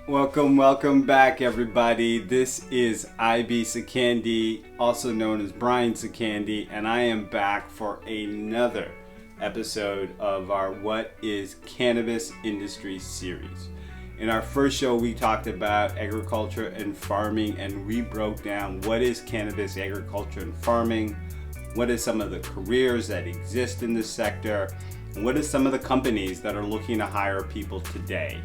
Welcome back, everybody. This is IB Sekandi, also known as Brian Sekandi, and I am back for another episode of our What is Cannabis Industry series. In our first show, we talked about agriculture and farming, and we broke down what is cannabis, agriculture, and farming, what is some of the careers that exist in this sector, and what are some of the companies that are looking to hire people today.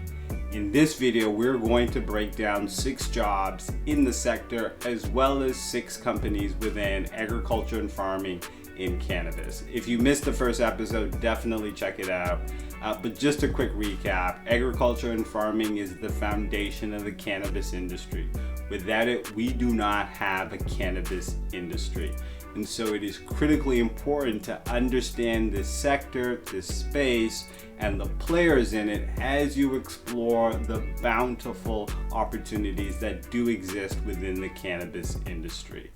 In this video, we're going to break down 6 jobs in the sector as well as 6 companies within agriculture and farming in cannabis. If you missed the first episode, definitely check it out. But just a quick recap, agriculture and farming is the foundation of the cannabis industry. Without it, we do not have a cannabis industry. And so it is critically important to understand this sector, this space, and the players in it as you explore the bountiful opportunities that do exist within the cannabis industry.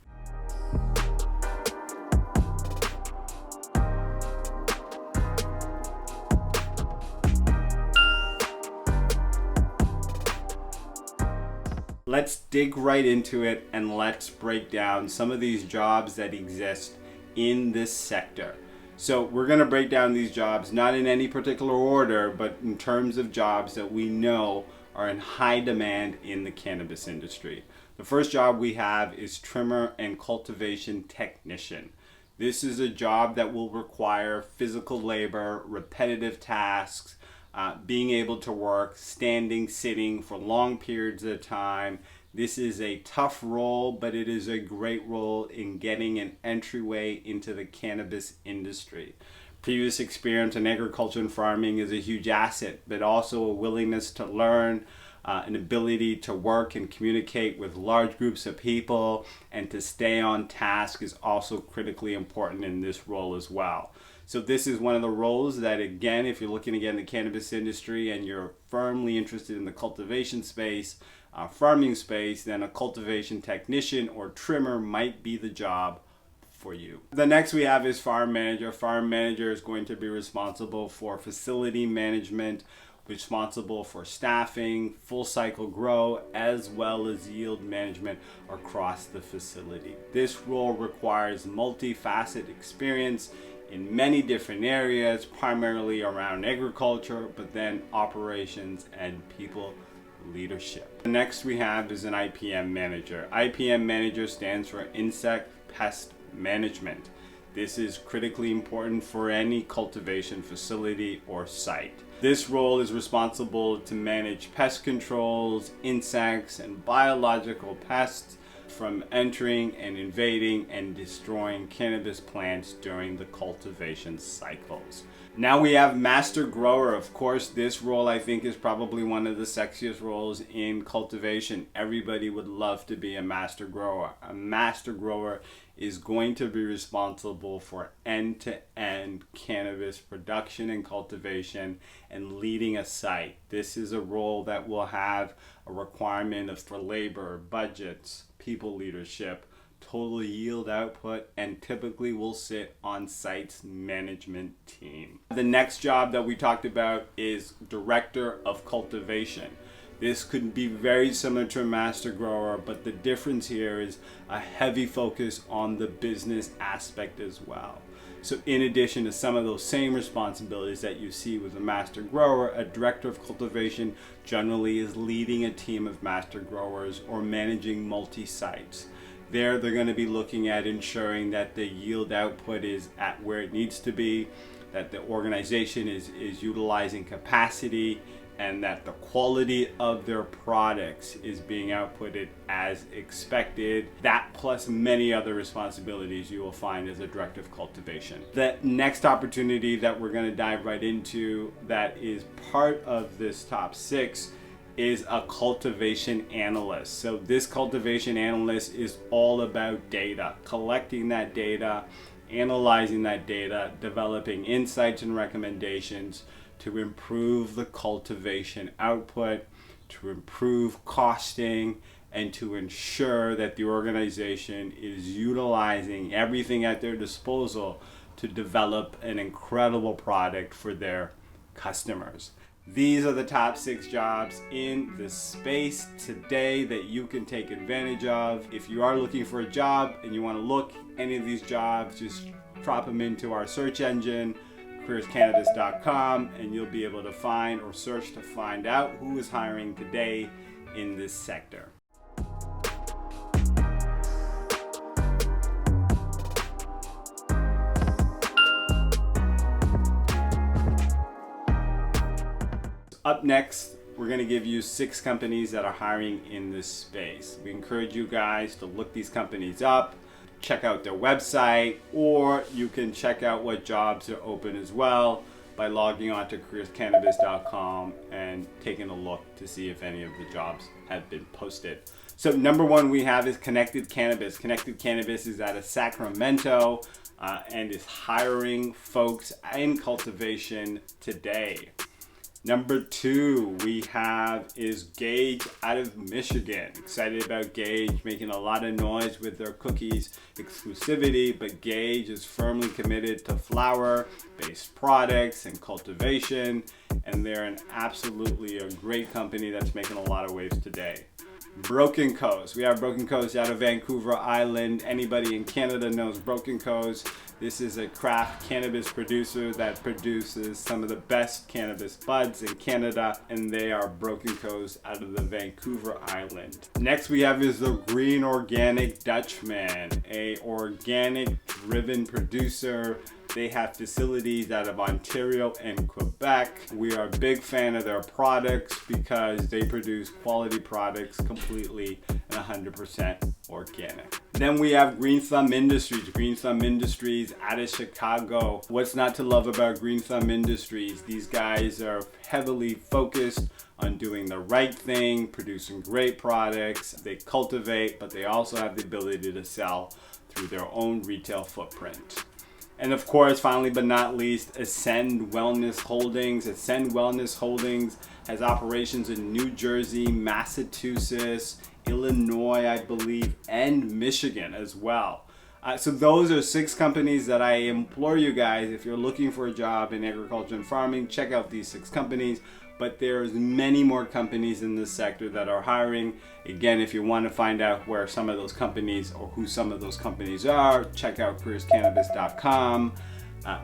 Let's dig right into it and let's break down some of these jobs that exist in this sector. So we're going to break down these jobs not in any particular order, but in terms of jobs that we know are in high demand in the cannabis industry. The first job we have is trimmer and cultivation technician. This is a job that will require physical labor, repetitive tasks, being able to work standing, sitting for long periods of time. This is a tough role, but it is a great role in getting an entryway into the cannabis industry. Previous experience in agriculture and farming is a huge asset, but also a willingness to learn, an ability to work and communicate with large groups of people, and to stay on task is also critically important in this role as well. So this is one of the roles that, again, if you're looking to get in the cannabis industry and you're firmly interested in the cultivation space, farming space, then a cultivation technician or trimmer might be the job for you. The next we have is farm manager. Farm manager is going to be responsible for facility management, responsible for staffing, full cycle grow, as well as yield management across the facility. This role requires multifaceted experience in many different areas, primarily around agriculture, but then operations and people leadership. The next we have is an IPM Manager. IPM Manager stands for Insect Pest Management. This is critically important for any cultivation facility or site. This role is responsible to manage pest controls, insects, and biological pests from entering and invading and destroying cannabis plants during the cultivation cycles. Now we have master grower. Of course, this role I think is probably one of the sexiest roles in cultivation. Everybody would love to be a master grower. A master grower is going to be responsible for end-to-end cannabis production and cultivation and leading a site. This is a role that will have a requirement for labor, budgets, people leadership, total yield output, and typically will sit on site's management team. The next job that we talked about is director of cultivation. This could be very similar to a master grower, but the difference here is a heavy focus on the business aspect as well. So in addition to some of those same responsibilities that you see with a master grower, a director of cultivation generally is leading a team of master growers or managing multi-sites. They're going to be looking at ensuring that the yield output is at where it needs to be, that the organization is utilizing capacity, and that the quality of their products is being outputted as expected. That plus many other responsibilities you will find as a director of cultivation. The next opportunity that we're going to dive right into that is part of this top 6 is a cultivation analyst. So this cultivation analyst is all about data, collecting that data, analyzing that data, developing insights and recommendations to improve the cultivation output, to improve costing, and to ensure that the organization is utilizing everything at their disposal to develop an incredible product for their customers. These are the top 6 jobs in the space today that you can take advantage of. If you are looking for a job and you want to look any of these jobs, just drop them into our search engine, careerscannabis.com, and you'll be able to find or search to find out who is hiring today in this sector. Up next, we're going to give you 6 companies that are hiring in this space. We encourage you guys to look these companies up, check out their website, or you can check out what jobs are open as well by logging on to careerscannabis.com and taking a look to see if any of the jobs have been posted. So number 1 we have is Connected Cannabis. Connected Cannabis is out of Sacramento and is hiring folks in cultivation today. Number 2 we have is Gage out of Michigan. Excited about Gage, making a lot of noise with their cookies exclusivity, but Gage is firmly committed to flower-based products and cultivation, and they're absolutely a great company that's making a lot of waves today. Broken Coast. We have Broken Coast out of Vancouver Island. Anybody in Canada knows Broken Coast. This is a craft cannabis producer that produces some of the best cannabis buds in Canada, and they are Broken Coast out of the Vancouver Island. Next we have is the Green Organic Dutchman, a organic driven producer. They have facilities out of Ontario and Quebec. We are a big fan of their products because they produce quality products completely and 100% organic. Then we have Green Thumb Industries. Green Thumb Industries out of Chicago. What's not to love about Green Thumb Industries? These guys are heavily focused on doing the right thing, producing great products. They cultivate, but they also have the ability to sell through their own retail footprint. And of course, finally but not least, Ascend Wellness Holdings. Ascend Wellness Holdings has operations in New Jersey, Massachusetts, Illinois, I believe, and Michigan as well. So those are 6 companies that I implore you guys, if you're looking for a job in agriculture and farming, check out these 6 companies. But there's many more companies in this sector that are hiring. Again, if you want to find out where some of those companies or who some of those companies are, check out careerscannabis.com.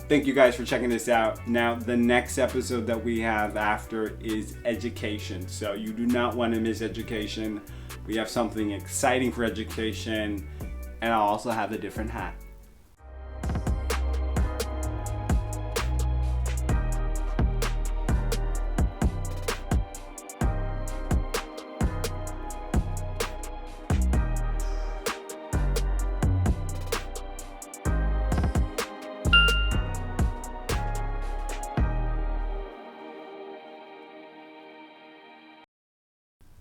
Thank you guys for checking this out. Now, the next episode that we have after is education. So you do not want to miss education. We have something exciting for education, and I'll also have a different hat.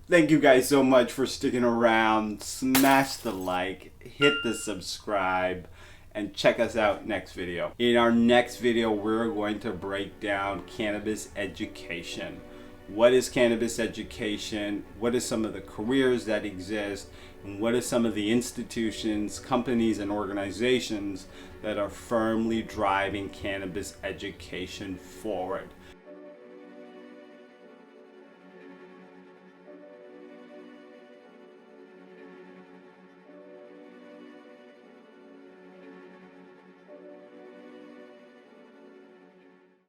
Thank you guys so much for sticking around. Smash the like, hit the subscribe, and check us out next video. In our next video, we're going to break down cannabis education. What is cannabis education? What are some of the careers that exist? And what are some of the institutions, companies, and organizations that are firmly driving cannabis education forward?